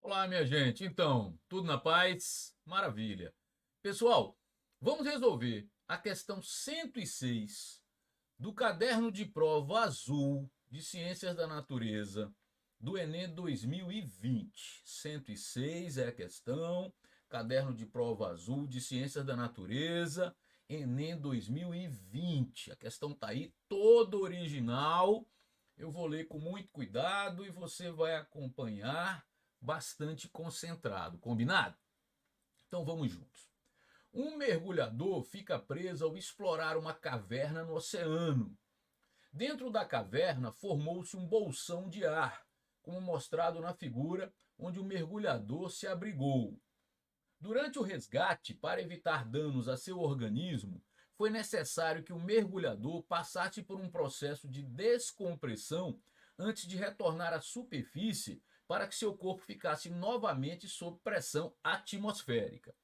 Olá, minha gente. Então, tudo na paz? Maravilha. Pessoal, vamos resolver a questão 106 do caderno de prova azul de Ciências da Natureza do Enem 2020. 106 é a questão, caderno de prova azul de Ciências da Natureza, Enem 2020. A questão está aí toda original. Eu vou ler com muito cuidado e você vai acompanhar bastante concentrado, combinado? Então vamos juntos. Um mergulhador fica preso ao explorar uma caverna no oceano. Dentro da caverna formou-se um bolsão de ar, como mostrado na figura onde o mergulhador se abrigou. Durante o resgate, para evitar danos a seu organismo, foi necessário que o mergulhador passasse por um processo de descompressão antes de retornar à superfície para que seu corpo ficasse novamente sob pressão atmosférica.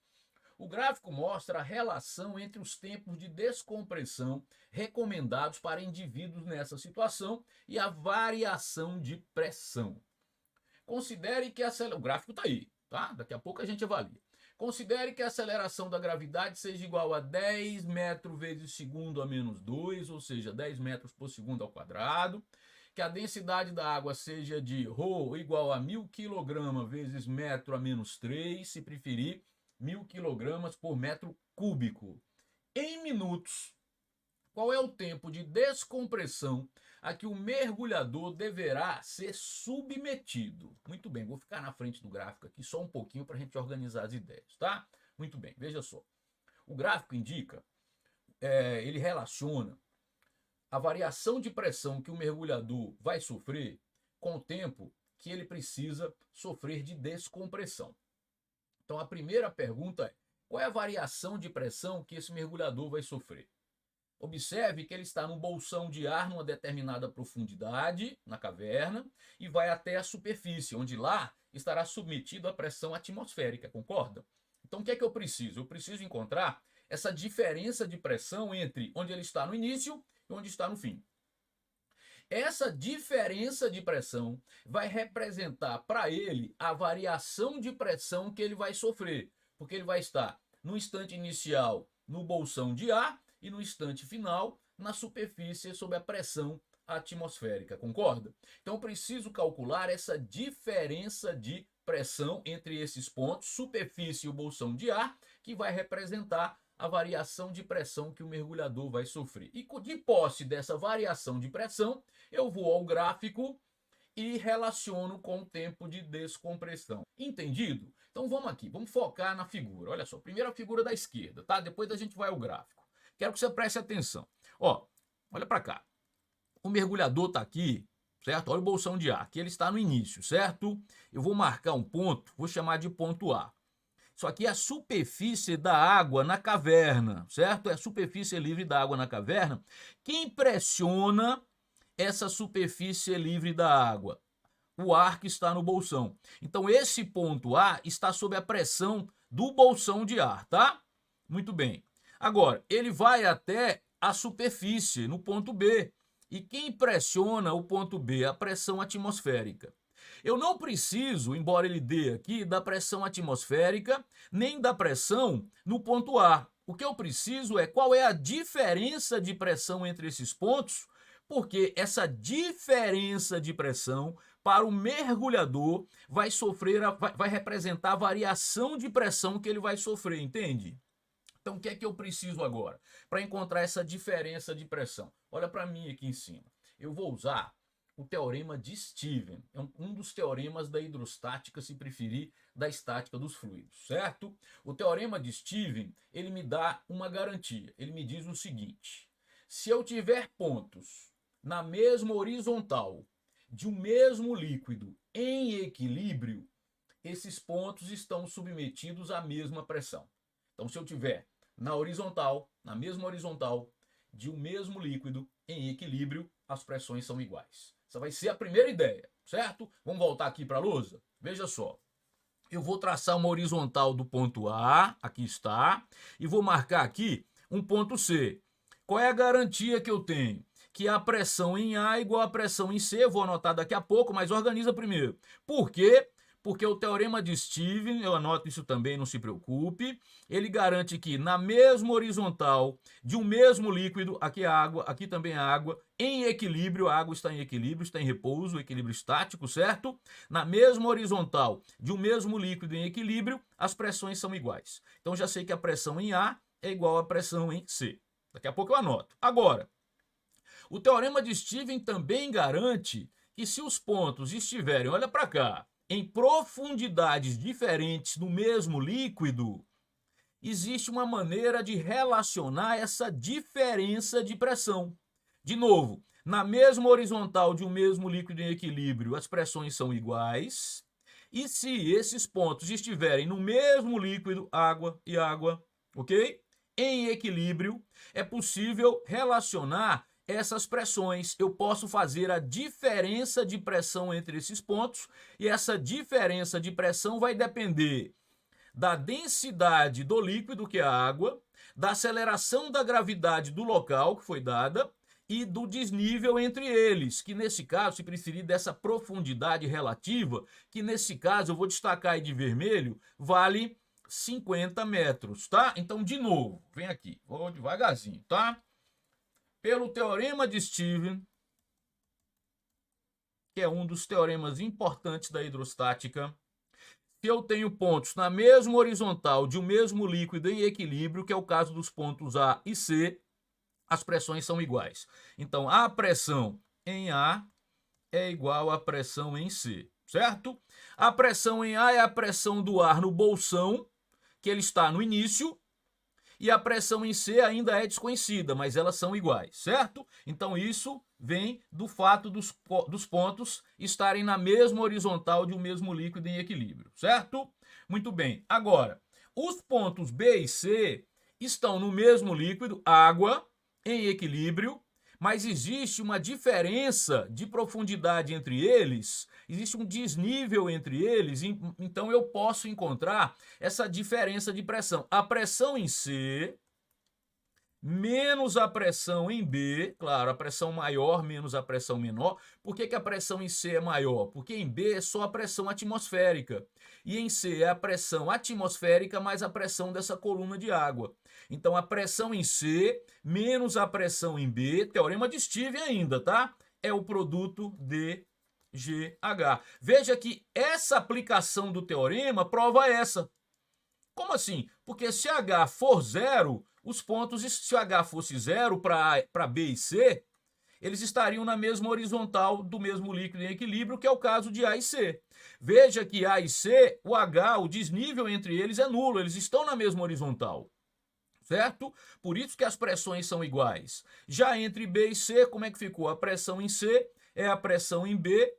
O gráfico mostra a relação entre os tempos de descompressão recomendados para indivíduos nessa situação e a variação de pressão. Considere que o gráfico está aí, tá? Daqui a pouco a gente avalia. Considere que a aceleração da gravidade seja igual a 10 metros vezes segundo a menos 2, ou seja, 10 metros por segundo ao quadrado. Que a densidade da água seja de ρ igual a 1000 kg vezes metro a menos 3, se preferir, 1000 kg por metro cúbico. Em minutos, qual é o tempo de descompressão a que o mergulhador deverá ser submetido? Muito bem, vou ficar na frente do gráfico aqui só um pouquinho para a gente organizar as ideias, tá? Muito bem, veja só. O gráfico indica, ele relaciona a variação de pressão que o mergulhador vai sofrer com o tempo que ele precisa sofrer de descompressão. Então a primeira pergunta é: qual é a variação de pressão que esse mergulhador vai sofrer? Observe que ele está num bolsão de ar numa determinada profundidade na caverna e vai até a superfície, onde lá estará submetido à pressão atmosférica, concorda? Então o que é que eu preciso? Eu preciso encontrar essa diferença de pressão entre onde ele está no início e onde está no fim. Essa diferença de pressão vai representar para ele a variação de pressão que ele vai sofrer, porque ele vai estar no instante inicial no bolsão de ar e no instante final na superfície sob a pressão atmosférica, concorda? Então eu preciso calcular essa diferença de pressão entre esses pontos, superfície e o bolsão de ar, que vai representar a variação de pressão que o mergulhador vai sofrer. E de posse dessa variação de pressão, eu vou ao gráfico e relaciono com o tempo de descompressão. Entendido? Então vamos aqui, vamos focar na figura. Olha só, primeiro a figura da esquerda, tá? Depois a gente vai ao gráfico. Quero que você preste atenção. Ó, olha para cá. O mergulhador está aqui, certo? Olha o bolsão de ar, que ele está no início, certo? Eu vou marcar um ponto, vou chamar de ponto A. Isso aqui é a superfície da água na caverna, certo? É a superfície livre da água na caverna. Quem pressiona essa superfície livre da água? O ar que está no bolsão. Então, esse ponto A está sob a pressão do bolsão de ar, tá? Muito bem. Agora, ele vai até a superfície, no ponto B. E quem pressiona o ponto B? A pressão atmosférica. Eu não preciso, embora ele dê aqui, da pressão atmosférica, nem da pressão no ponto A. O que eu preciso é qual é a diferença de pressão entre esses pontos, porque essa diferença de pressão para o mergulhador vai representar a variação de pressão que ele vai sofrer, entende? Então o que é que eu preciso agora para encontrar essa diferença de pressão? Olha para mim aqui em cima. Eu vou usar o teorema de Stevens. É um dos teoremas da hidrostática, se preferir, da estática dos fluidos, certo? O teorema de Stevens, ele me dá uma garantia. Ele me diz o seguinte: se eu tiver pontos na mesma horizontal de um mesmo líquido em equilíbrio, esses pontos estão submetidos à mesma pressão. Então, se eu tiver na mesma horizontal de um mesmo líquido em equilíbrio, as pressões são iguais. Essa vai ser a primeira ideia, certo? Vamos voltar aqui para a lousa? Veja só. Eu vou traçar uma horizontal do ponto A, aqui está, e vou marcar aqui um ponto C. Qual é a garantia que eu tenho? Que a pressão em A é igual à pressão em C, vou anotar daqui a pouco, mas organiza primeiro. Por quê? Porque o teorema de Stevens, eu anoto isso também, não se preocupe, ele garante que na mesma horizontal de um mesmo líquido, aqui é água, aqui também é água, em equilíbrio, a água está em equilíbrio, está em repouso, equilíbrio estático, certo? Na mesma horizontal de um mesmo líquido em equilíbrio, as pressões são iguais. Então já sei que a pressão em A é igual à pressão em C. Daqui a pouco eu anoto. Agora, o teorema de Stevens também garante que se os pontos estiverem, olha para cá, em profundidades diferentes no mesmo líquido, existe uma maneira de relacionar essa diferença de pressão. De novo, na mesma horizontal de um mesmo líquido em equilíbrio, as pressões são iguais. E se esses pontos estiverem no mesmo líquido, água e água, ok? Em equilíbrio, é possível relacionar essas pressões. Eu posso fazer a diferença de pressão entre esses pontos e essa diferença de pressão vai depender da densidade do líquido, que é a água, da aceleração da gravidade do local que foi dada e do desnível entre eles, que nesse caso, se preferir dessa profundidade relativa, que nesse caso eu vou destacar aí de vermelho, vale 50 metros, tá? Então, de novo, vem aqui, vou devagarzinho, tá? Pelo teorema de Stevens, que é um dos teoremas importantes da hidrostática, se eu tenho pontos na mesma horizontal de um mesmo líquido em equilíbrio, que é o caso dos pontos A e C, as pressões são iguais. Então, a pressão em A é igual à pressão em C, certo? A pressão em A é a pressão do ar no bolsão, que ele está no início, e a pressão em C ainda é desconhecida, mas elas são iguais, certo? Então isso vem do fato dos pontos estarem na mesma horizontal de um mesmo líquido em equilíbrio, certo? Muito bem. Agora, os pontos B e C estão no mesmo líquido, água, em equilíbrio, mas existe uma diferença de profundidade entre eles, existe um desnível entre eles, então eu posso encontrar essa diferença de pressão. A pressão em C menos a pressão em B, claro, a pressão maior menos a pressão menor. Por que a pressão em C é maior? Porque em B é só a pressão atmosférica e em C é a pressão atmosférica mais a pressão dessa coluna de água. Então a pressão em C menos a pressão em B, teorema de Stevens ainda, tá? É o produto de GH. Veja que essa aplicação do teorema prova essa. Como assim? Porque se H for zero, os pontos, se H fosse zero para B e C, eles estariam na mesma horizontal do mesmo líquido em equilíbrio, que é o caso de A e C. Veja que A e C, o H, o desnível entre eles é nulo, eles estão na mesma horizontal, certo? Por isso que as pressões são iguais. Já entre B e C, como é que ficou? A pressão em C é a pressão em B,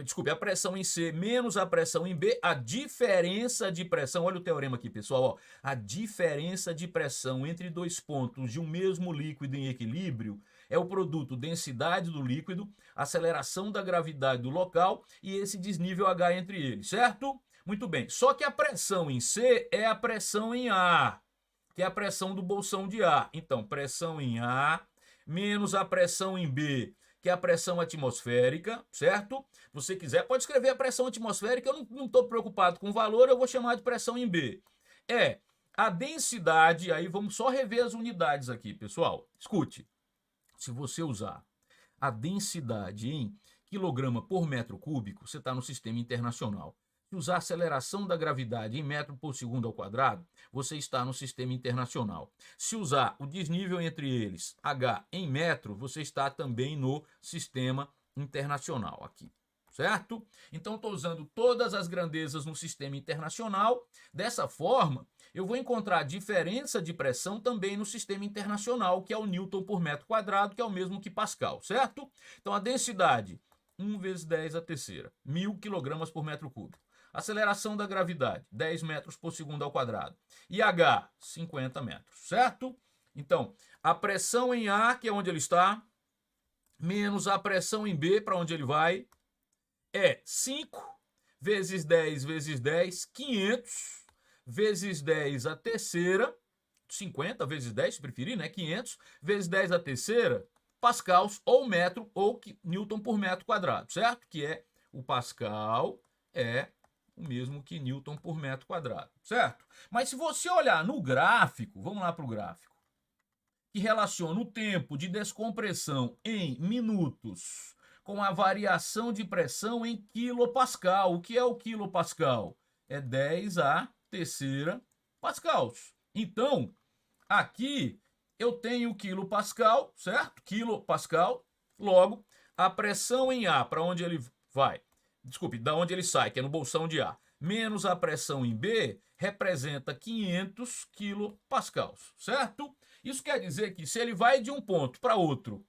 desculpe, a pressão em C menos a pressão em B, a diferença de pressão, olha o teorema aqui, pessoal, ó, a diferença de pressão entre dois pontos de um mesmo líquido em equilíbrio é o produto densidade do líquido, aceleração da gravidade do local e esse desnível H entre eles, certo? Muito bem, só que a pressão em C é a pressão em A, que é a pressão do bolsão de ar. Então, pressão em A menos a pressão em B, que é a pressão atmosférica, certo? Se você quiser, pode escrever a pressão atmosférica, eu não estou preocupado com o valor, eu vou chamar de pressão em B. É a densidade, aí vamos só rever as unidades aqui, pessoal. Escute, se você usar a densidade em quilograma por metro cúbico, você está no sistema internacional. Se usar a aceleração da gravidade em metro por segundo ao quadrado, você está no sistema internacional. Se usar o desnível entre eles, H, em metro, você está também no sistema internacional aqui, certo? Então, estou usando todas as grandezas no sistema internacional. Dessa forma, eu vou encontrar a diferença de pressão também no sistema internacional, que é o Newton por metro quadrado, que é o mesmo que Pascal, certo? Então, a densidade, 1 vezes 10 a terceira, 1000 kg por metro cúbico. Aceleração da gravidade, 10 metros por segundo ao quadrado. E H, 50 metros, certo? Então, a pressão em A, que é onde ele está, menos a pressão em B, para onde ele vai, é 5 vezes 10 vezes 10, 500, vezes 10 a terceira, 50 vezes 10, se preferir, né? 500, vezes 10 a terceira, pascals, ou metro, ou Newton por metro quadrado, certo? Que é o Pascal, é o mesmo que Newton por metro quadrado, certo? Mas se você olhar no gráfico, vamos lá para o gráfico, que relaciona o tempo de descompressão em minutos com a variação de pressão em quilopascal. O que é o quilopascal? É 10 a terceira pascals. Então, aqui eu tenho quilopascal, certo? Quilopascal, logo, a pressão em A, para onde ele vai, desculpe, da onde ele sai, que é no bolsão de A, menos a pressão em B, representa 500 quilopascals, certo? Isso quer dizer que se ele vai de um ponto para outro,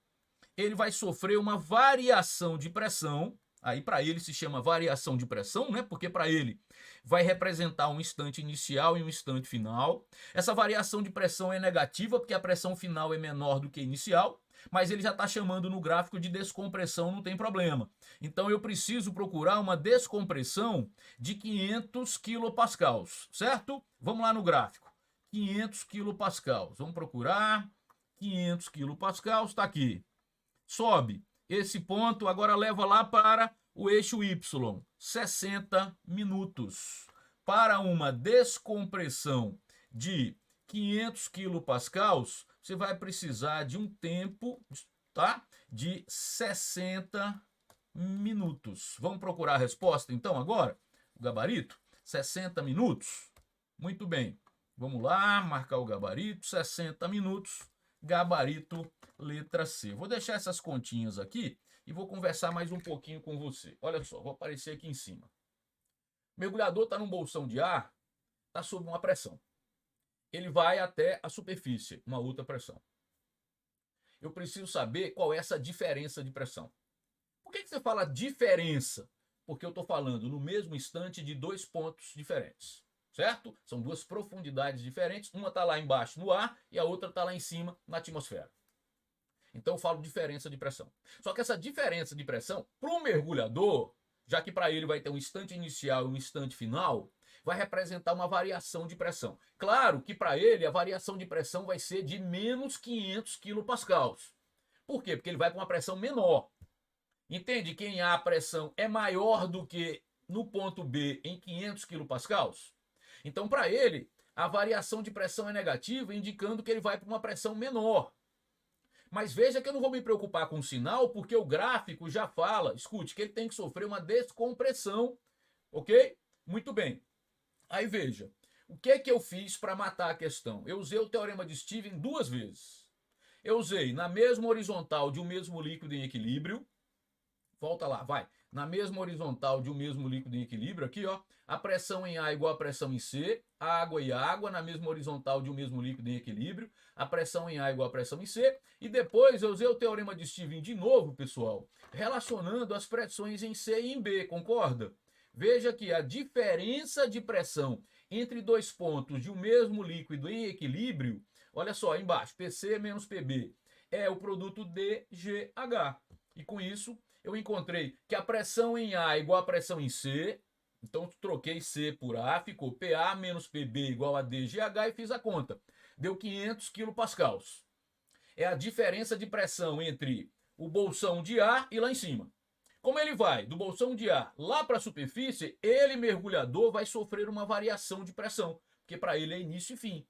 ele vai sofrer uma variação de pressão. Aí para ele se chama variação de pressão, né? Porque para ele vai representar um instante inicial e um instante final. Essa variação de pressão é negativa porque a pressão final é menor do que a inicial, mas ele já está chamando no gráfico de descompressão, não tem problema. Então eu preciso procurar uma descompressão de 500 quilopascals, certo? Vamos lá no gráfico. 500 quilopascals. Vamos procurar 500 quilopascals, está aqui. Sobe esse ponto, agora leva lá para o eixo Y, 60 minutos. Para uma descompressão de 500 quilopascals, você vai precisar de um tempo, tá? De 60 minutos. Vamos procurar a resposta então agora? O gabarito, 60 minutos. Muito bem. Vamos lá, marcar o gabarito, 60 minutos. Gabarito letra C. Vou deixar essas continhas aqui e vou conversar mais um pouquinho com você. Olha só, vou aparecer aqui em cima. O mergulhador está num bolsão de ar, está sob uma pressão. Ele vai até a superfície, uma outra pressão. Eu preciso saber qual é essa diferença de pressão. Por que você fala diferença? Porque eu estou falando no mesmo instante de dois pontos diferentes. Certo? São duas profundidades diferentes. Uma está lá embaixo no ar e a outra está lá em cima na atmosfera. Então eu falo diferença de pressão. Só que essa diferença de pressão, para o mergulhador, já que para ele vai ter um instante inicial e um instante final, vai representar uma variação de pressão. Claro que para ele a variação de pressão vai ser de menos 500 quilopascals. Por quê? Porque ele vai para uma pressão menor. Entende que em A a pressão é maior do que no ponto B em 500 quilopascals? Então, para ele, a variação de pressão é negativa, indicando que ele vai para uma pressão menor. Mas veja que eu não vou me preocupar com o sinal, porque o gráfico já fala, escute, que ele tem que sofrer uma descompressão, ok? Muito bem. Aí veja, o que é que eu fiz para matar a questão? Eu usei o teorema de Stevens duas vezes. Eu usei na mesma horizontal de um mesmo líquido em equilíbrio, volta lá, vai. Na mesma horizontal de um mesmo líquido em equilíbrio, aqui, ó, a pressão em A igual a pressão em C, água e água, na mesma horizontal de um mesmo líquido em equilíbrio, a pressão em A igual a pressão em C, e depois eu usei o teorema de Stevens de novo, pessoal, relacionando as pressões em C e em B, concorda? Veja que a diferença de pressão entre dois pontos de um mesmo líquido em equilíbrio, olha só, embaixo, PC menos PB, é o produto DGH. E com isso, eu encontrei que a pressão em A é igual a pressão em C, então troquei C por A, ficou PA menos PB igual a DGH e fiz a conta. Deu 500 quilopascals. É a diferença de pressão entre o bolsão de ar e lá em cima. Como ele vai do bolsão de ar lá para a superfície, ele, mergulhador, vai sofrer uma variação de pressão, porque para ele é início e fim.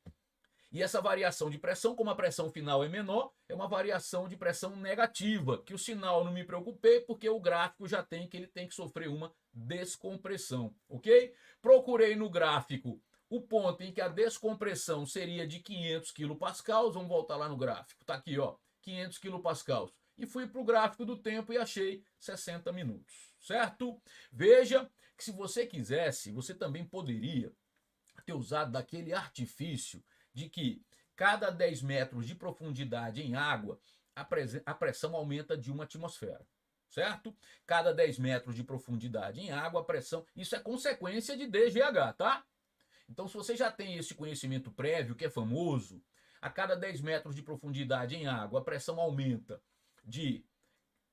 E essa variação de pressão, como a pressão final é menor, é uma variação de pressão negativa, que o sinal não me preocupei, porque o gráfico já tem que ele tem que sofrer uma descompressão, ok? Procurei no gráfico o ponto em que a descompressão seria de 500 quilopascals, vamos voltar lá no gráfico, tá aqui, ó, 500 quilopascals. E fui para o gráfico do tempo e achei 60 minutos, certo? Veja que se você quisesse, você também poderia ter usado daquele artifício de que cada 10 metros de profundidade em água, a pressão aumenta de uma atmosfera, certo? Cada 10 metros de profundidade em água, a pressão, isso é consequência de DGH, tá? Então, se você já tem esse conhecimento prévio, que é famoso, a cada 10 metros de profundidade em água, a pressão aumenta de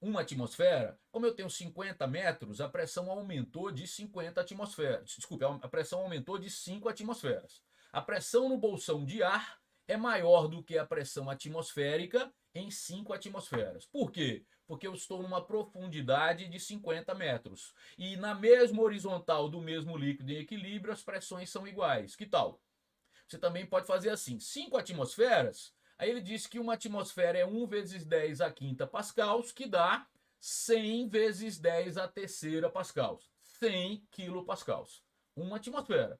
uma atmosfera, como eu tenho 50 metros, a pressão aumentou de 50 atmosferas. Desculpe, a pressão aumentou de 5 atmosferas. A pressão no bolsão de ar é maior do que a pressão atmosférica em 5 atmosferas. Por quê? Porque eu estou numa profundidade de 50 metros. E na mesma horizontal do mesmo líquido em equilíbrio, as pressões são iguais. Que tal? Você também pode fazer assim, 5 atmosferas, aí ele diz que uma atmosfera é 1 vezes 10 a quinta pascals, que dá 100 vezes 10 a terceira pascals. 100 quilopascals. Uma atmosfera.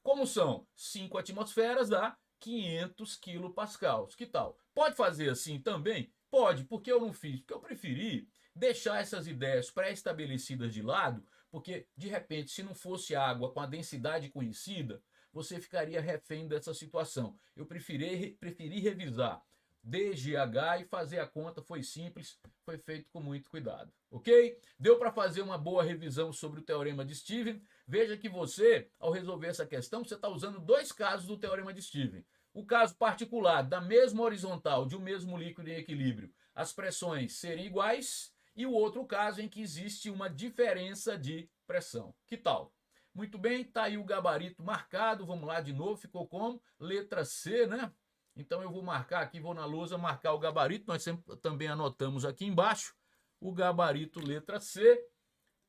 Como são 5 atmosferas, dá 500 quilopascals. Que tal? Pode fazer assim também? Pode, porque eu não fiz? Porque eu preferi deixar essas ideias pré-estabelecidas de lado, porque de repente, se não fosse água com a densidade conhecida, você ficaria refém dessa situação. Eu preferi revisar DGH e fazer a conta, foi simples, foi feito com muito cuidado, ok? Deu para fazer uma boa revisão sobre o teorema de Steven. Veja que você, ao resolver essa questão, você está usando dois casos do teorema de Steven. O caso particular da mesma horizontal de um mesmo líquido em equilíbrio, as pressões serem iguais, e o outro caso em que existe uma diferença de pressão. Que tal? Muito bem, tá aí o gabarito marcado. Vamos lá de novo, ficou como? Letra C, né? Então eu vou marcar aqui, vou na lousa marcar o gabarito. Nós sempre também anotamos aqui embaixo o gabarito letra C.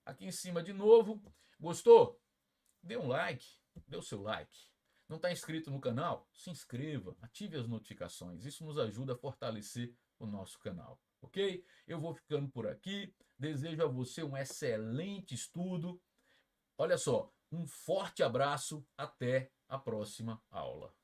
Aqui em cima de novo. Gostou? Dê um like, dê o seu like. Não está inscrito no canal? Se inscreva, ative as notificações. Isso nos ajuda a fortalecer o nosso canal, ok? Eu vou ficando por aqui. Desejo a você um excelente estudo. Olha só, um forte abraço. Até a próxima aula.